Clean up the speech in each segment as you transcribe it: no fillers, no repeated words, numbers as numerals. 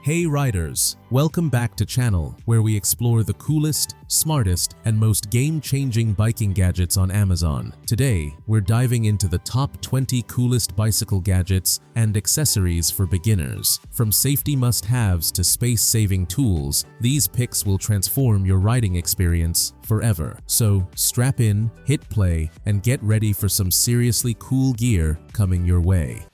Hey riders, welcome back to channel where we explore the coolest, smartest, and most game-changing biking gadgets on Amazon. Today, we're diving into the top 20 coolest bicycle gadgets and accessories for beginners. From safety must-haves to space-saving tools, these picks will transform your riding experience forever. So strap in, hit play, and get ready for some seriously cool gear coming your way.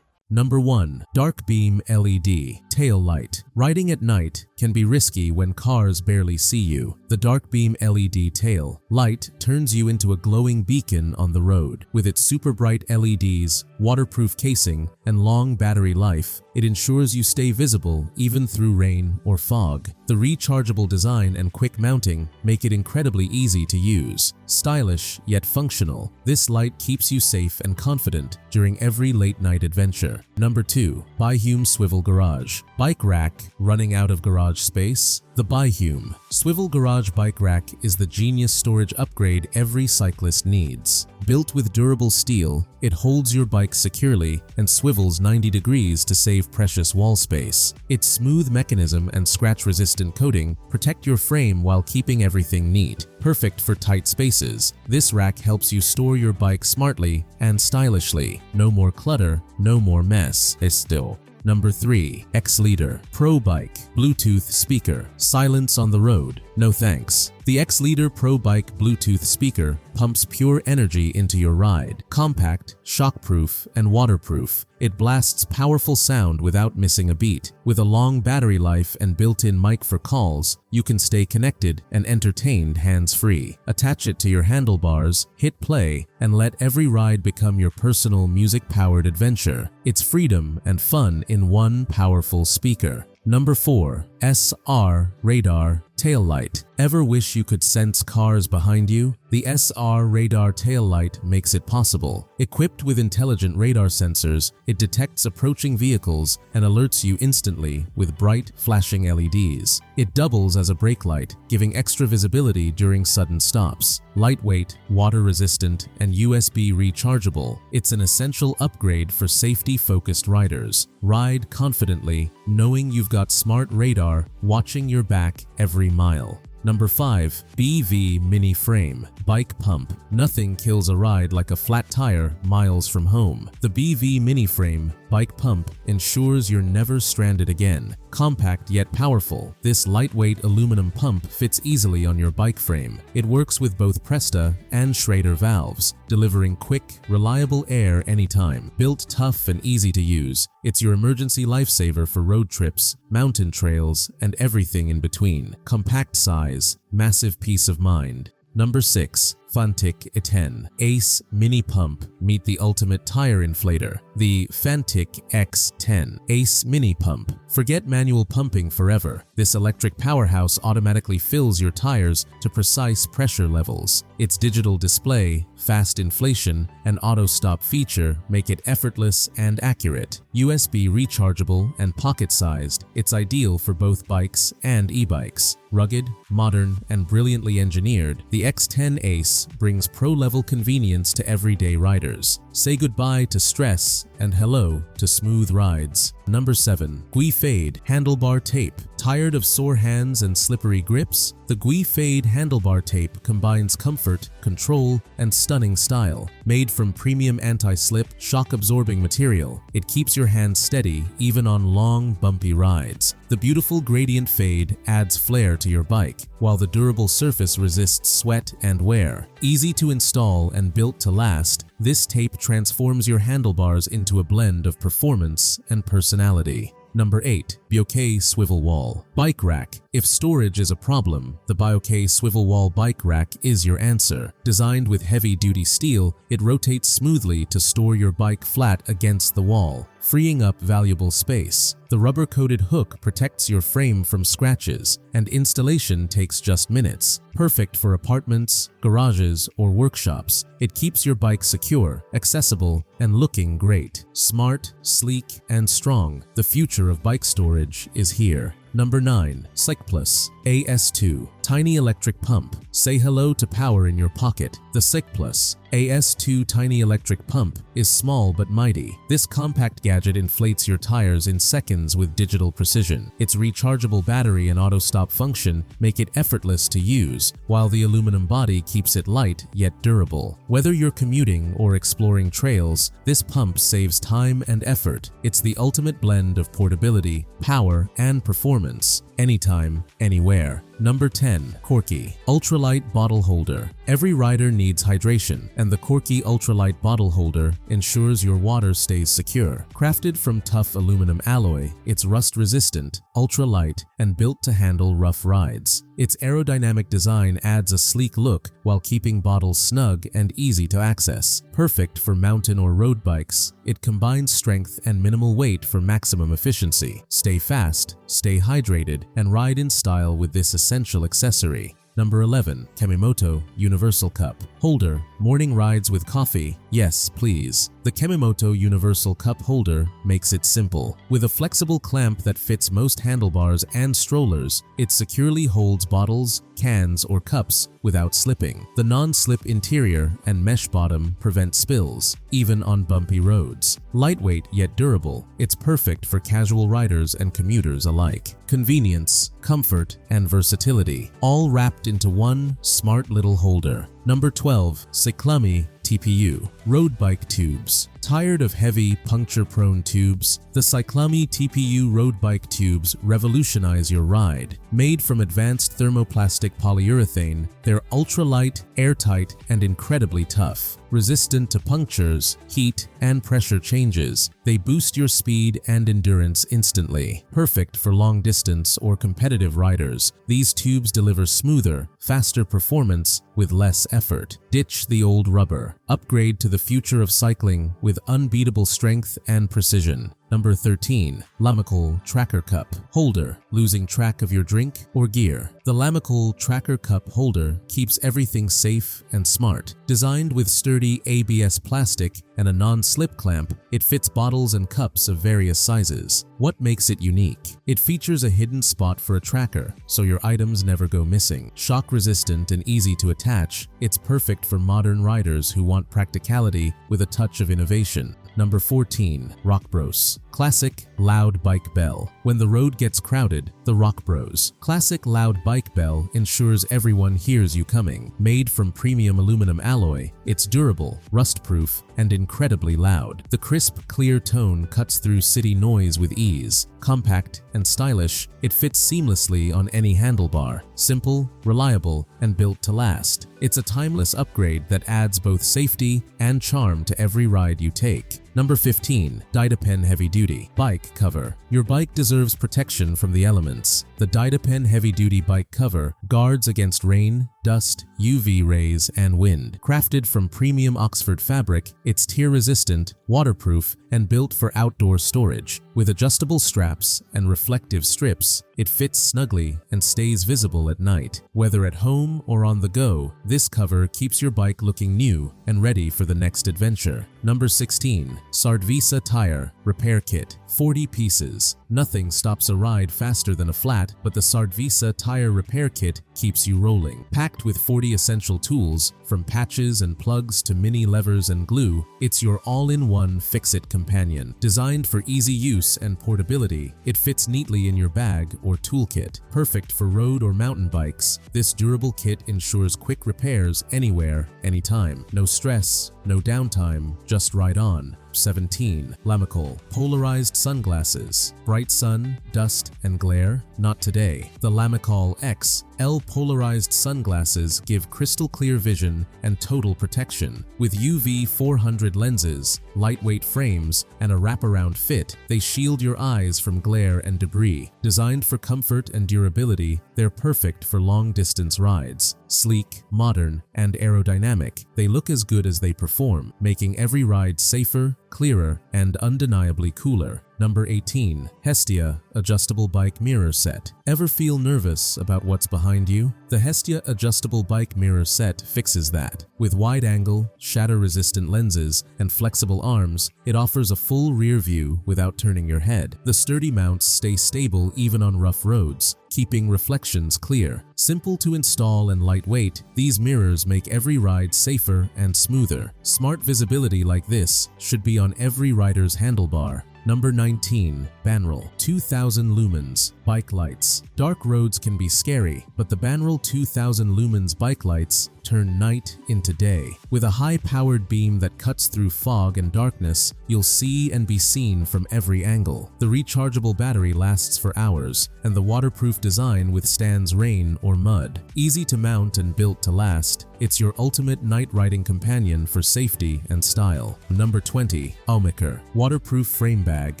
Number 1. Darkbeam LED Tail Light. Riding at night can be risky when cars barely see you. The Darkbeam LED tail light turns you into a glowing beacon on the road. With its super bright LEDs, waterproof casing, and long battery life, it ensures you stay visible even through rain or fog. The rechargeable design and quick mounting make it incredibly easy to use. Stylish yet functional, this light keeps you safe and confident during every late-night adventure. Number 2. Byhume Swivel Garage Bike Rack Running out of garage space? The Byhume Swivel Garage Bike Rack is the genius storage upgrade every cyclist needs. Built with durable steel, it holds your bike securely and swivels 90 degrees to save precious wall space. Its smooth mechanism and scratch-resistant coating protect your frame while keeping everything neat. Perfect for tight spaces, this rack helps you store your bike smartly and stylishly. No more clutter, no more mess. Still. Number 3. Xleader Pro Bike Bluetooth Speaker. Silence on the road? No thanks. The Xleader Pro Bike Bluetooth speaker pumps pure energy into your ride. Compact, shockproof, and waterproof, it blasts powerful sound without missing a beat. With a long battery life and built-in mic for calls, you can stay connected and entertained hands-free. Attach it to your handlebars, hit play, and let every ride become your personal music-powered adventure. It's freedom and fun in one powerful speaker. Number 4. SR Radar Tail Light. Ever wish you could sense cars behind you? The SR Radar tail light makes it possible. Equipped with intelligent radar sensors, it detects approaching vehicles and alerts you instantly with bright, flashing LEDs. It doubles as a brake light, giving extra visibility during sudden stops. Lightweight, water-resistant, and USB rechargeable, it's an essential upgrade for safety-focused riders. Ride confidently, knowing you've got smart radar watching your back every mile. Number 5. BV Mini Frame Bike Pump. Nothing kills a ride like a flat tire miles from home. The BV Mini Frame Bike Pump ensures you're never stranded again. Compact yet powerful, this lightweight aluminum pump fits easily on your bike frame. It works with both Presta and Schrader valves, delivering quick, reliable air anytime. Built tough and easy to use, it's your emergency lifesaver for road trips, mountain trails, and everything in between. Compact size, massive peace of mind. Number 6. Fanttik E10 Ace Mini Pump. Meet the ultimate tire inflator. The Fanttik X10 Ace Mini Pump. Forget manual pumping forever. This electric powerhouse automatically fills your tires to precise pressure levels. Its digital display, fast inflation, and auto-stop feature make it effortless and accurate. USB rechargeable and pocket-sized, it's ideal for both bikes and e-bikes. Rugged, modern, and brilliantly engineered, the X10 Ace brings pro-level convenience to everyday riders. Say goodbye to stress and hello to smooth rides. Number 7. Fade Handlebar Tape. Tired of sore hands and slippery grips? The Fade Handlebar Tape combines comfort, control, and stunning style. Made from premium anti-slip, shock-absorbing material, it keeps your hands steady even on long, bumpy rides. The beautiful gradient fade adds flair to your bike, while the durable surface resists sweat and wear. Easy to install and built to last, this tape transforms your handlebars into a blend of performance and personality. Number 8. Byhume Swivel Wall Bike Rack. If storage is a problem, the Byhume Swivel Wall Bike Rack is your answer. Designed with heavy-duty steel, it rotates smoothly to store your bike flat against the wall, freeing up valuable space. The rubber-coated hook protects your frame from scratches, and installation takes just minutes. Perfect for apartments, garages, or workshops, it keeps your bike secure, accessible, and looking great. Smart, sleek, and strong, the future of bike storage is here. Number 9. Cyclist AS2 Tiny electric pump. Say hello to power in your pocket. The cyclist AS2 tiny electric pump is small but mighty. This compact gadget inflates your tires in seconds with digital precision. Its rechargeable battery and auto-stop function make it effortless to use, while the aluminum body keeps it light yet durable. Whether you're commuting or exploring trails, this pump saves time and effort. It's the ultimate blend of portability, power, and performance. Anytime, anywhere. Number 10. Corky Ultralight Bottle Holder. Every rider needs hydration, and the Corky Ultralight Bottle Holder ensures your water stays secure. Crafted from tough aluminum alloy, it's rust-resistant, ultra-light, and built to handle rough rides. Its aerodynamic design adds a sleek look while keeping bottles snug and easy to access. Perfect for mountain or road bikes, it combines strength and minimal weight for maximum efficiency. Stay fast, stay hydrated, and ride in style with this essential accessory. Number 11. Kemimoto Universal Cup Holder. Morning rides with coffee? Yes, please. The Kemimoto Universal Cup Holder makes it simple. With a flexible clamp that fits most handlebars and strollers, it securely holds bottles, cans, or cups without slipping. The non-slip interior and mesh bottom prevent spills, even on bumpy roads. Lightweight yet durable, it's perfect for casual riders and commuters alike. Convenience, comfort, and versatility, all wrapped into one smart little holder. Number 12. Cyclami TPU Road Bike Tubes. Tired of heavy, puncture-prone tubes? The Cyclami TPU road bike tubes revolutionize your ride. Made from advanced thermoplastic polyurethane, they're ultra-light, airtight, and incredibly tough. Resistant to punctures, heat, and pressure changes, they boost your speed and endurance instantly. Perfect for long-distance or competitive riders, these tubes deliver smoother, faster performance with less effort. Ditch the old rubber. Upgrade to the future of cycling with unbeatable strength and precision. Number 13. Lamical Tracker Cup Holder. Losing track of your drink or gear? The Lamical Tracker Cup Holder keeps everything safe and smart. Designed with sturdy ABS plastic and a non-slip clamp, it fits bottles and cups of various sizes. What makes it unique? It features a hidden spot for a tracker, so your items never go missing. Shock-resistant and easy to attach, it's perfect for modern riders who want practicality with a touch of innovation. Number 14. Rock Bros Classic Loud Bike Bell. When the road gets crowded, the Rock Bros Classic Loud Bike Bell ensures everyone hears you coming. Made from premium aluminum alloy, it's durable, rust-proof, and incredibly loud. The crisp, clear tone cuts through city noise with ease. Compact and stylish, it fits seamlessly on any handlebar. Simple, reliable, and built to last. It's a timeless upgrade that adds both safety and charm to every ride you take. Number 15. Dynapen Heavy Duty Bike Cover. Your bike deserves protection from the elements. The Dynapen Heavy Duty Bike Cover guards against rain, dust, UV rays, and wind. Crafted from premium Oxford fabric, it's tear-resistant, waterproof, and built for outdoor storage. With adjustable straps and reflective strips, it fits snugly and stays visible at night. Whether at home or on the go, this cover keeps your bike looking new and ready for the next adventure. Number 16. Sardvisa Tire Repair Kit. 40 pieces. Nothing stops a ride faster than a flat, but the Sardvisa Tire Repair Kit keeps you rolling. Packed with 40 essential tools, from patches and plugs to mini levers and glue, it's your all-in-one fix-it companion. Designed for easy use and portability, it fits neatly in your bag or toolkit. Perfect for road or mountain bikes, this durable kit ensures quick repairs anywhere, anytime. No stress, no downtime, just ride on. 17. Lamical Polarized Sunglasses. Bright sun, dust, and glare? Not today. The Lamical XL polarized sunglasses give crystal clear vision and total protection. With UV 400 lenses, lightweight frames, and a wraparound fit, they shield your eyes from glare and debris. Designed for comfort and durability, they're perfect for long-distance rides. Sleek, modern, and aerodynamic, they look as good as they perform, making every ride safer, clearer, and undeniably cooler. Number 18. Hestia Adjustable Bike Mirror Set. Ever feel nervous about what's behind you? The Hestia Adjustable Bike Mirror Set fixes that. With wide-angle, shatter-resistant lenses and flexible arms, it offers a full rear view without turning your head. The sturdy mounts stay stable even on rough roads, keeping reflections clear. Simple to install and lightweight, these mirrors make every ride safer and smoother. Smart visibility like this should be on every rider's handlebar. Number 19. Banral 2000 lumens bike lights. Dark roads can be scary, but the Banral 2000 lumens bike lights turn night into day. With a high-powered beam that cuts through fog and darkness, you'll see and be seen from every angle. The rechargeable battery lasts for hours, and the waterproof design withstands rain or mud. Easy to mount and built to last, it's your ultimate night riding companion for safety and style. Number 20. Aomiker waterproof frame bag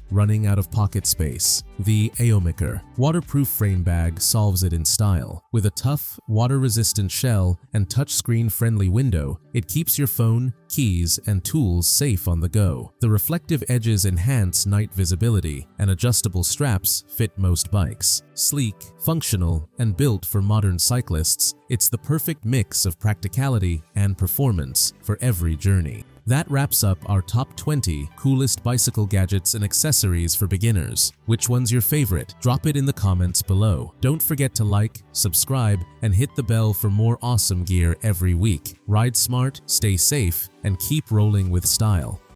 running out of pocket space. The Aomiker waterproof frame bag solves it in style. With a tough, water-resistant shell and touchscreen-friendly window, it keeps your phone, keys, and tools safe on the go. The reflective edges enhance night visibility, and adjustable straps fit most bikes. Sleek, functional, and built for modern cyclists, it's the perfect mix of practicality and performance for every journey. That wraps up our top 20 coolest bicycle gadgets and accessories for beginners. Which one's your favorite? Drop it in the comments below. Don't forget to like, subscribe, and hit the bell for more awesome gear every week. Ride smart, stay safe, and keep rolling with style.